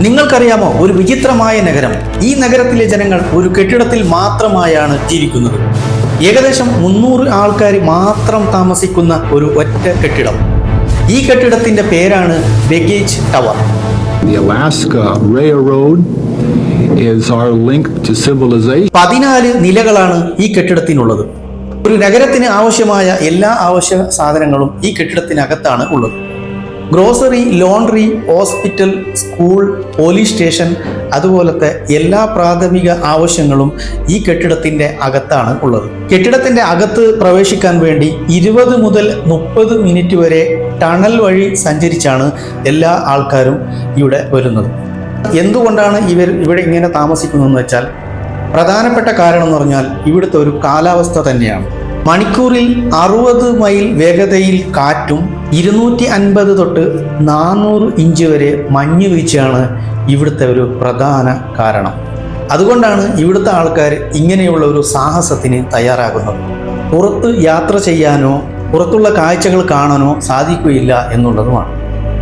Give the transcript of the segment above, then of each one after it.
നിങ്ങൾക്കറിയാമോ ഒരു വിചിത്രമായ നഗരം? ഈ നഗരത്തിലെ ജനങ്ങൾ ഒരു കെട്ടിടത്തിൽ മാത്രമായാണ് ജീവിക്കുന്നത്. ഏകദേശം 300 ആൾക്കാർ മാത്രം താമസിക്കുന്ന ഒരു ഒറ്റ കെട്ടിടം. ഈ കെട്ടിടത്തിന്റെ പേരാണ് baggage tower. The Alaska Railroad is our link to civilization. 14 നിലകളാണ് ഈ കെട്ടിടത്തിനുള്ളത്. ഒരു നഗരത്തിന് ആവശ്യമായ എല്ലാ അവശ്യ സാധനങ്ങളും ഈ കെട്ടിടത്തിനകത്താണ് ഉള്ളത്. Grocery, laundry, hospital, school, police station, അതുപോലത്തെ എല്ലാ പ്രാഥമിക ആവശ്യങ്ങളും ഈ കെട്ടിടത്തിൻ്റെ അകത്താണ് ഉള്ളത്. കെട്ടിടത്തിൻ്റെ അകത്ത് പ്രവേശിക്കാൻ വേണ്ടി 20 മുതൽ 30 മിനിറ്റ് വരെ ടണൽ വഴി സഞ്ചരിച്ചാണ് എല്ലാ ആൾക്കാരും ഇവിടെ വരുന്നത്. എന്തുകൊണ്ടാണ് ഇവിടെ ഇങ്ങനെ താമസിക്കുന്നതെന്ന് വെച്ചാൽ, പ്രധാനപ്പെട്ട കാരണം എന്ന് പറഞ്ഞാൽ ഇവിടുത്തെ ഒരു കാലാവസ്ഥ തന്നെയാണ്. മണിക്കൂറിൽ 60 മൈൽ വേഗതയിൽ കാറ്റും 250 തൊട്ട് 400 ഇഞ്ച് വരെ മഞ്ഞ് വീഴ്ചയാണ് ഇവിടുത്തെ ഒരു പ്രധാന കാരണം. അതുകൊണ്ടാണ് ഇവിടുത്തെ ആൾക്കാർ ഇങ്ങനെയുള്ള ഒരു സാഹസത്തിന് തയ്യാറാകുന്നത്. പുറത്ത് യാത്ര ചെയ്യാനോ പുറത്തുള്ള കാഴ്ചകൾ കാണാനോ സാധിക്കുകയില്ല എന്നുള്ളതുമാണ്.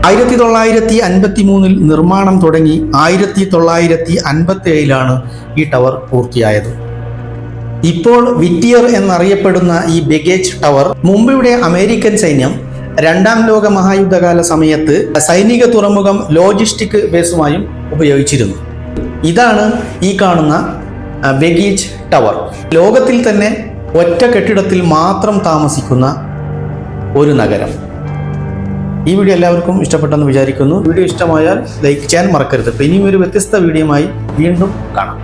1953 നിർമ്മാണം തുടങ്ങി 1957 ഈ ടവർ പൂർത്തിയായത്. ഇപ്പോൾ വിറ്റിയർ എന്നറിയപ്പെടുന്ന ഈ ബഗേജ് ടവർ മുമ്പിവിടെ അമേരിക്കൻ സൈന്യം 2ാം ലോക മഹായുദ്ധകാല സമയത്ത് സൈനിക തുറമുഖം ലോജിസ്റ്റിക് ബേസുമായും ഉപയോഗിച്ചിരുന്നു. ഇതാണ് ഈ കാണുന്ന ബഗേജ് ടവർ. ലോകത്തിൽ തന്നെ ഒറ്റ കെട്ടിടത്തിൽ മാത്രം താമസിക്കുന്ന ഒരു നഗരം. ഈ വീഡിയോ എല്ലാവർക്കും ഇഷ്ടപ്പെട്ടെന്ന് വിചാരിക്കുന്നു. വീഡിയോ ഇഷ്ടമായാൽ ലൈക്ക് ചെയ്യാൻ മറക്കരുത്. ഇനിയും ഒരു വ്യത്യസ്ത വീഡിയോയുമായി വീണ്ടും കാണാം.